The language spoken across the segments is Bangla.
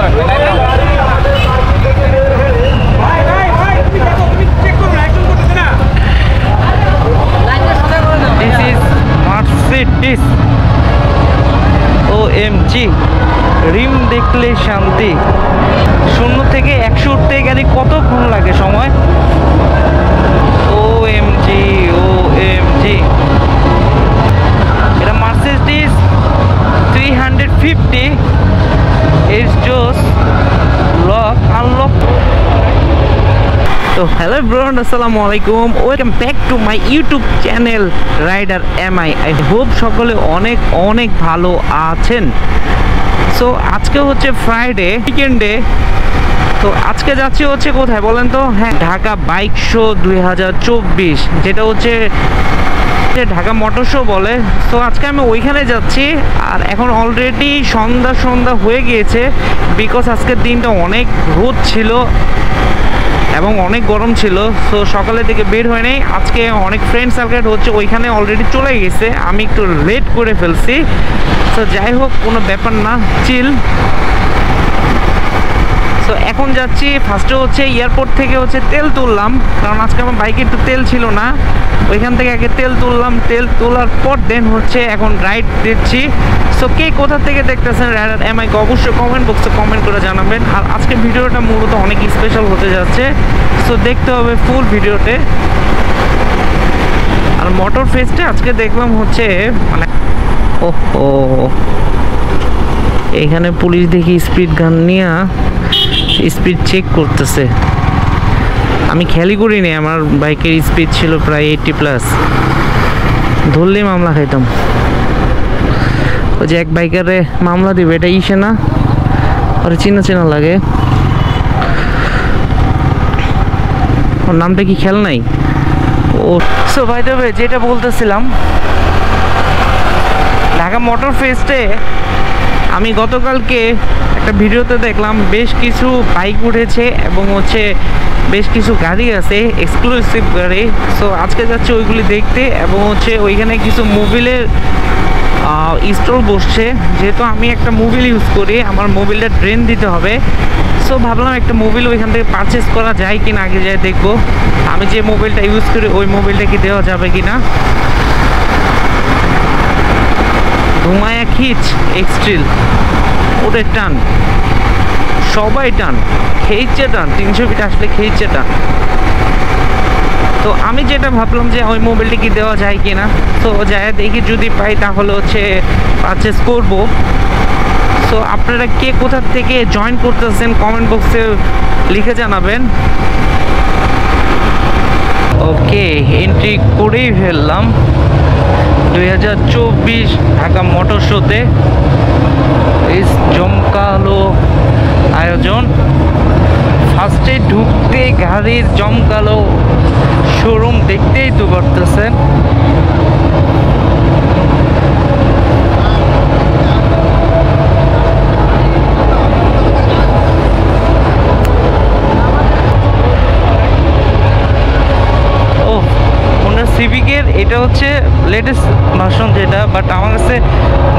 This is Mercedes OMG রিম দেখলে শান্তি। 0 থেকে 100 উঠতে গাড়ি কতক্ষণ লাগে সময়? OMG OMG এটা Mercedes 350 is just lock unlock। তো হ্যালো এভরিওয়ান, আসসালামু আলাইকুম, welcome back to my YouTube channel rider MI. I hope সকলে অনেক অনেক ভালো আছেন। সো আজকে হচ্ছে ফ্রাইডে, উইকেন্ডে। তো আজকে যাচ্ছি হচ্ছে কোথায় বলেন তো? হ্যাঁ, ঢাকা বাইক শো 2024, যেটা হচ্ছে ঢাকা মোটর শো বলে। তো আজকে আমি ওইখানে যাচ্ছি। আর এখন অলরেডি সন্ধ্যা হয়ে গিয়েছে, বিকজ আজকের দিনটা অনেক রোদ ছিল এবং অনেক গরম ছিল। সো সকালে থেকে বের হয় নাই। আজকে অনেক ফ্রেন্ড সার্কেল হচ্ছে ওইখানে অলরেডি চলে গেছে, আমি একটু লেট করে ফেলছি। সো যাই হোক, কোনো ব্যাপার না, চিল। সো এখন যাচ্ছি, ফার্স্টে হচ্ছে এয়ারপোর্ট থেকে হচ্ছে তেল তুললাম, কারণ আজকে আমার বাইকে একটু তেল ছিল না। ওইখান থেকে আগে তেল তুললাম, তেল তোলার পর দেন হচ্ছে এখন রাইড দিচ্ছি। সো কে কোথা থেকে দেখতেছেন রাইডার এমআইকে অবশ্যই কমেন্ট বক্সে কমেন্ট করে জানাবেন। আর আজকে ভিডিওটা মূলত অনেক স্পেশাল হতে যাচ্ছে, সো দেখতে হবে ফুল ভিডিওতে। আর মোটর ফেস্টে আজকে দেখলাম হচ্ছে মানে ওহো, এখানে পুলিশ দেখি স্পিড গান নিয়ে স্পিড চেক করতেছে। আমি খেয়ালই করিনি, আমার বাইকের স্পিড ছিল প্রায় 80+। ধরলেই মামলা খাইতাম। ওই যে এক বাইকারে মামলা দিবে, এটা ইসে না, ওর চেনা লাগে। ওর নামটা কি খেয়াল নাই ও। সো ভাই দেবে যেটা বলতেছিলাম, ঢাকা মোটর ফেস্টে আমি গতকালকে একটা ভিডিওতে দেখলাম বেশ কিছু বাইক উঠেছে এবং হচ্ছে বেশ কিছু গাড়ি আছে, এক্সক্লুসিভ গাড়ি। সো আজকে যাচ্ছে ওইগুলি দেখতে, এবং হচ্ছে ওইখানে কিছু মোবিলের স্টল বসছে। যেহেতু আমি একটা মোবিল ইউজ করি, আমার মোবিলটা ড্রেন দিতে হবে। সো ভাবলাম একটা মোবিল ওইখান থেকে পারচেস করা যায় কিনা, আগে যাই দেখবো আমি যে মোবিলটা ইউজ করি ওই মোবিলটা কি দেওয়া যাবে কিনা। ধুমায়া খিচ এক্সট্রিল, ওদের টান, সবাই টান, খেয়েছে টান, 300 ফিট আসলে খেয়েছে টান। তো আমি যেটা ভাবলাম যে ওই মোবাইলটি কি দেওয়া যায় কিনা, তো যাই দেখি, যদি পাই তাহলে হচ্ছে পারচেস করব। সো আপনারা কে কোথা থেকে জয়েন করতেছেন কমেন্ট বক্সে লিখে জানাবেন। ওকে, এন্ট্রি করেই ফেললাম 2024 ঢাকা মোটর শোতে। এই জমকালো আয়োজন, ফার্স্টে ঢুকতে গাড়ির জমকালো শোরুম দেখতেই তো করতেছেন। সিভিকের এটা হচ্ছে লেটেস্ট ভার্সন যেটা, বাট আমার কাছে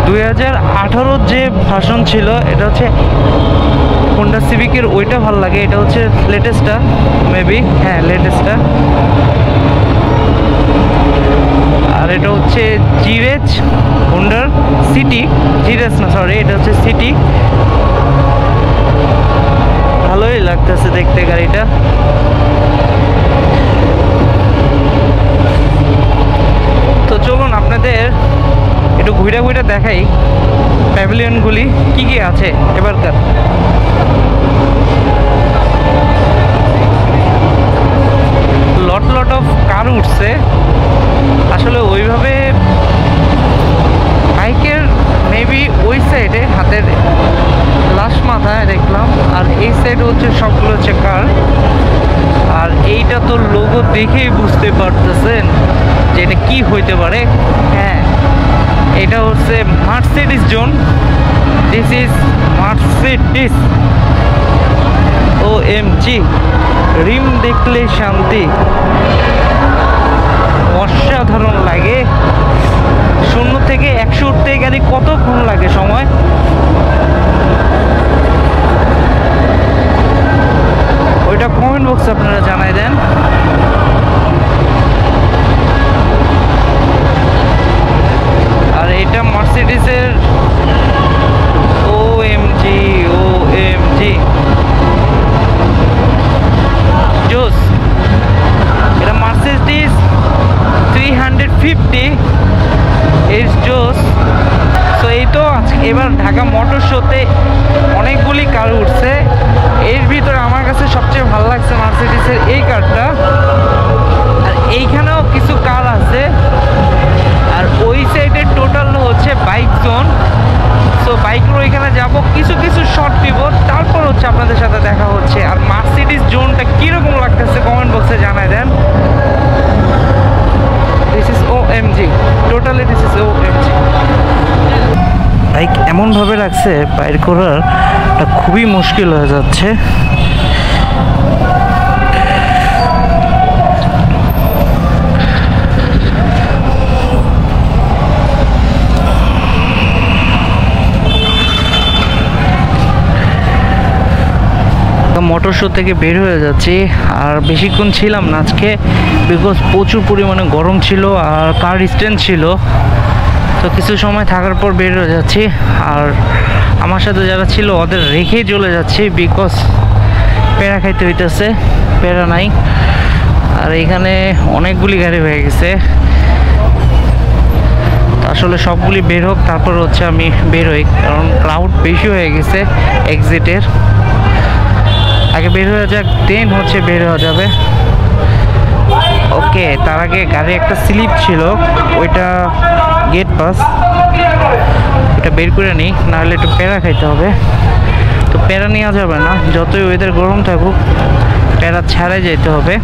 2018 যে ভার্সন ছিল এটা হচ্ছে হোন্ডা সিভিকের, ওইটা ভালো লাগে। এটা হচ্ছে লেটেস্টটা, মেবি, হ্যাঁ লেটেস্টটা। আর এটা হচ্ছে জিরেজ, হোন্ডার সিটি, জিরেজ না সরি, এটা হচ্ছে সিটি। ভালোই লাগতেছে দেখতে গাড়িটা। তো চলুন আপনাদের একটু ঘুরে দেখাই প্যাভিলিয়নগুলি কি কি আছে এবারকার। লট অফ কার উঠছে। আসলে ওইভাবে বাইকের মেবি ওই সাইডে হাতের লাশ মাথায় দেখলাম, আর এই সাইডে হচ্ছে সবগুলো হচ্ছে কার। আর এইটা তো লোগো দেখেই বুঝতে পারতেছেন যে এটা কি হইতে পারে। হ্যাঁ, এটা হচ্ছে Mercedes zone. This is Mercedes OMG রিম দেখলে শান্তি, অসাধারণ লাগে। 0 থেকে 100 উঠতে গাড়ি কতক্ষণ লাগে সময়? মোটর শোতে অনেকগুলি কার উঠছে, এর ভিতরে আমার কাছে সবচেয়ে ভালো লাগছে মার্সিডিজের এই কারটা। আর এইখানেও কিছু কার আছে, আর ওই সাইডে টোটাল হচ্ছে বাইক জোন। সো বাইকের ওইখানে যাব, কিছু কিছু শর্ট দিব, তারপর হচ্ছে আপনাদের সাথে দেখা হচ্ছে। আর মার্সিডিজ জোনটা কীরকম লাগতেছে কমেন্ট বক্সে জানাই দেন। This is OMG, totally this is OMG। Bike এমনভাবে রাখছে বাইর করাটা খুবই মুশকিল হয়ে যাচ্ছে। মোটর শো থেকে বের হয়ে যাচ্ছি, আর বেশিক্ষণ ছিলাম না আজকে, বিকজ প্রচুর পরিমাণে গরম ছিল আর কার স্ট্যান্ড ছিল। তো কিছু সময় থাকার পর বের হয়ে যাচ্ছি, আর আমার সাথে যারা ছিল ওদের রেখেই চলে যাচ্ছি, বিকজ প্যারা খাইতে হইতেছে, প্যারা নাই। আর এখানে অনেকগুলি গাড়ি হয়ে গেছে, আসলে সবগুলি বের হোক তারপর হচ্ছে আমি বের হই, কারণ ক্রাউড বেশি হয়ে গেছে এক্সিটের। আগে বের হয়ে যাক, দেন হচ্ছে বের হওয়া যাবে। ওকে, তার আগে গাড়ি একটা স্লিপ ছিল, ওইটা গেট পাস, ওটা বের করে নিই, নাহলে একটু প্যারা খাইতে হবে। তো প্যারা নেওয়া যাবে না, যতই ওয়েদার গরম থাকুক প্যারা ছাড়াই যেতে হবে।